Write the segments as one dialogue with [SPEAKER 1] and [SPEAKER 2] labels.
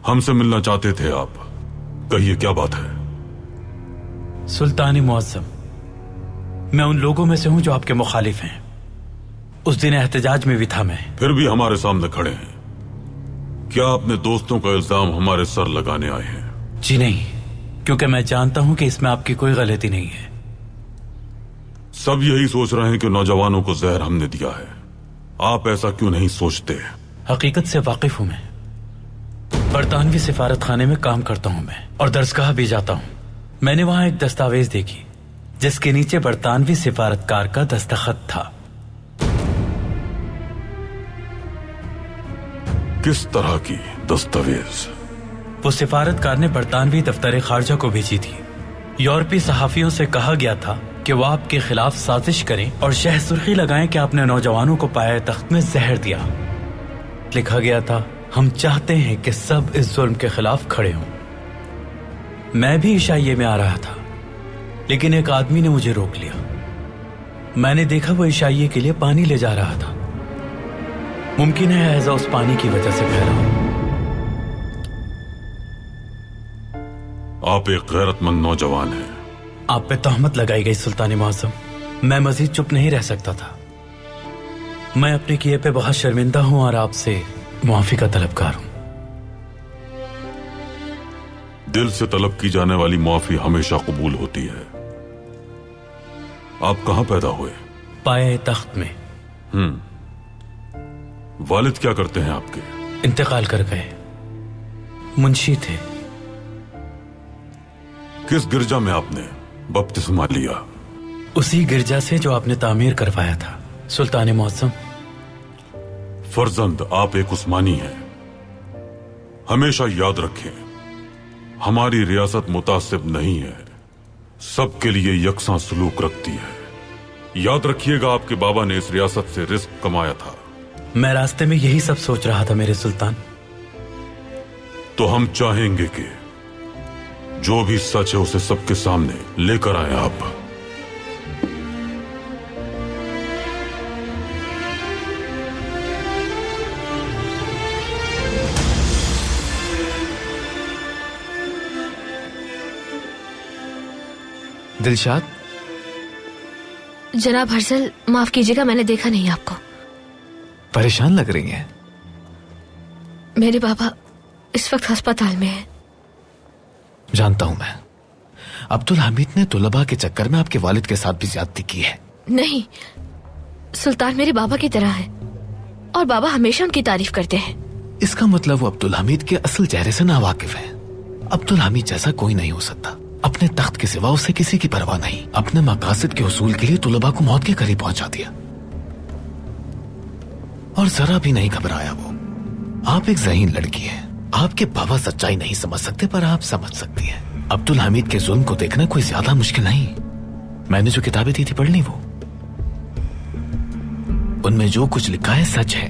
[SPEAKER 1] हमसे मिलना चाहते थे आप, कहिए क्या बात है?
[SPEAKER 2] सुल्तान मुअज्जम, मैं उन लोगों में से हूं जो आपके मुखालिफ हैं। उस दिन एहतजाज में भी था मैं।
[SPEAKER 1] फिर भी हमारे सामने खड़े हैं। क्या अपने दोस्तों का इल्जाम हमारे सर लगाने आए हैं?
[SPEAKER 2] जी नहीं, क्योंकि मैं जानता हूं कि इसमें आपकी कोई गलती नहीं है।
[SPEAKER 1] सब यही सोच रहे हैं कि नौजवानों को जहर हमने दिया है। आप ऐसा क्यों नहीं सोचते?
[SPEAKER 2] हकीकत से वाकिफ हूं मैं। बरतानवी सिफारत खाने में काम करता हूं मैं, और दरसगाह भी जाता हूं। मैंने वहां एक दस्तावेज देखी जिसके नीचे बरतानवी सिफारतकार का दस्तखत था।
[SPEAKER 1] किस तरह की दस्तावेज?
[SPEAKER 2] वो सिफारतकार ने बरतानवी दफ्तर खारजा को भेजी थी। यूरोपीय सहाफियों से कहा गया था कि वो आपके खिलाफ साजिश करें और शह सुर्खी लगाएं कि आपने नौजवानों को पाए तख्त में जहर दिया। लिखा गया था, हम चाहते हैं कि सब इस जुल्म के खिलाफ खड़े हों। मैं भी इशाइये में आ रहा था, लेकिन एक आदमी ने मुझे रोक लिया। मैंने देखा वो इशाइये के लिए पानी ले जा रहा था। मुमकिन है हैजा उस पानी की वजह से फैला हो।
[SPEAKER 1] आप एक गैरतमंद नौजवान हैं।
[SPEAKER 2] आप पे तहमत लगाई गई सुल्तान मुअज्जम। मैं मजीद चुप नहीं रह सकता था। मैं अपने किए पे बहुत शर्मिंदा हूं और आपसे मुआफी का तलबगार हूं।
[SPEAKER 1] दिल से तलब की जाने वाली मुआफी हमेशा कबूल होती है। आप कहां पैदा हुए?
[SPEAKER 2] पाए तख्त में।
[SPEAKER 1] वालिद क्या करते हैं आपके?
[SPEAKER 2] इंतकाल कर गए, मुंशी थे।
[SPEAKER 1] किस गिरजा में आपने बपतिस्मा लिया?
[SPEAKER 2] उसी गिरजा से जो आपने तामीर करवाया था सुल्तान मुअज्जम।
[SPEAKER 1] फर्जंद, आप एक उस्मानी हैं। हमेशा याद रखें, हमारी रियासत मुतासिब नहीं है, सबके लिए यकसां सलूक रखती है। याद रखिएगा, आपके बाबा ने इस रियासत से रिस्क कमाया था।
[SPEAKER 2] मैं रास्ते में यही सब सोच रहा था मेरे सुल्तान।
[SPEAKER 1] तो हम चाहेंगे कि जो भी सच है उसे सबके सामने लेकर आए आप।
[SPEAKER 3] दिलशाद।
[SPEAKER 4] जनाब हर्षल, माफ कीजिएगा, मैंने देखा नहीं आपको।
[SPEAKER 3] परेशान लग रही हैं।
[SPEAKER 4] मेरे बाबा इस वक्त अस्पताल में हैं।
[SPEAKER 3] जानता हूं मैं। अब्दुल हमीद ने तुलबा के चक्कर में आपके वालिद के साथ भी ज्यादती की है।
[SPEAKER 4] नहीं, सुल्तान मेरे बाबा की तरह है और बाबा हमेशा उनकी तारीफ करते हैं।
[SPEAKER 3] इसका मतलब वो अब्दुल हमीद के असल चेहरे से नावाकिफ है। अब्दुल हमीद जैसा कोई नहीं हो सकता। अपने तख्त के सिवा उसे किसी की परवाह नहीं। अपने मकासद के हुसूल के लिए तुलबा को मौत के करीब पहुंचा दिया और जरा भी नहीं घबराया वो। आप एक ज़हीन लड़की हैं। आपके बाबा सच्चाई नहीं समझ सकते, पर आप समझ सकती हैं। अब्दुल हमीद के जुल्म को देखना कोई ज्यादा मुश्किल नहीं। मैंने जो किताबें दी थी पढ़ ली वो। उनमें जो कुछ लिखा है सच है।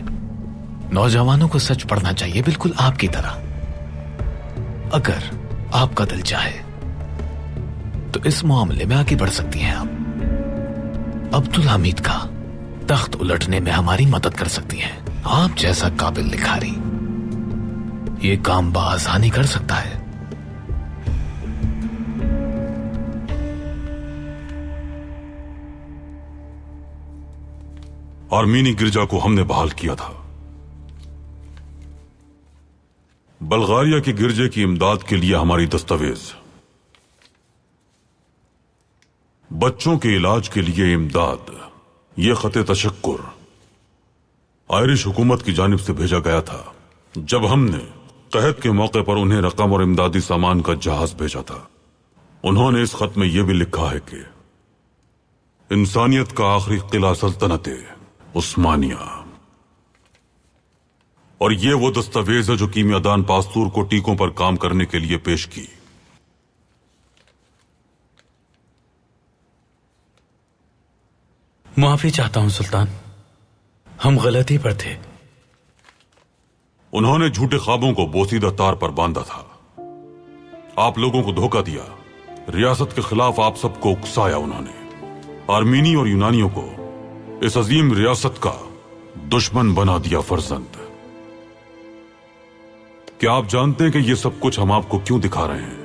[SPEAKER 3] नौजवानों को सच पढ़ना चाहिए, बिल्कुल आपकी तरह। अगर आपका दिल चाहे तो इस मामले में आगे बढ़ सकती हैं आप। अब्दुल हमीद का तख्त उलटने में हमारी मदद कर सकती हैं। आप जैसा काबिल लिखारी ये काम बआसानी कर सकता है।
[SPEAKER 1] आर्मीनी गिरजा को हमने बहाल किया था। बल्गारिया के गिरजे की इमदाद के लिए हमारी दस्तावेज, बच्चों के इलाज के लिए इमदाद, ये खते तशक्कुर आयरिश हुकूमत की जानिब से भेजा गया था जब हमने कहत के मौके पर उन्हें रकम और इमदादी सामान का जहाज भेजा था। उन्होंने इस खत में यह भी लिखा है कि इंसानियत का आखिरी किला सल्तनत उस्मानिया। और ये वो दस्तावेज है जो कीमियादान पास्तूर को टीकों पर काम करने के लिए पेश की।
[SPEAKER 2] माफी चाहता हूं सुल्तान, हम गलती पर थे।
[SPEAKER 1] उन्होंने झूठे ख्वाबों को बोसीदा तार पर बांधा था। आप लोगों को धोखा दिया। रियासत के खिलाफ आप सबको उकसाया। उन्होंने आर्मीनी और यूनानियों को इस अजीम रियासत का दुश्मन बना दिया। फर्जंद, क्या आप जानते हैं कि ये सब कुछ हम आपको क्यों दिखा रहे हैं?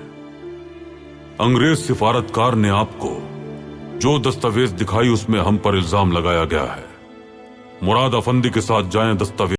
[SPEAKER 1] अंग्रेज सिफारतकार ने आपको जो दस्तावेज दिखाई उसमें हम पर इल्जाम लगाया गया है। मुराद अफंदी के साथ जाएं, दस्तावेज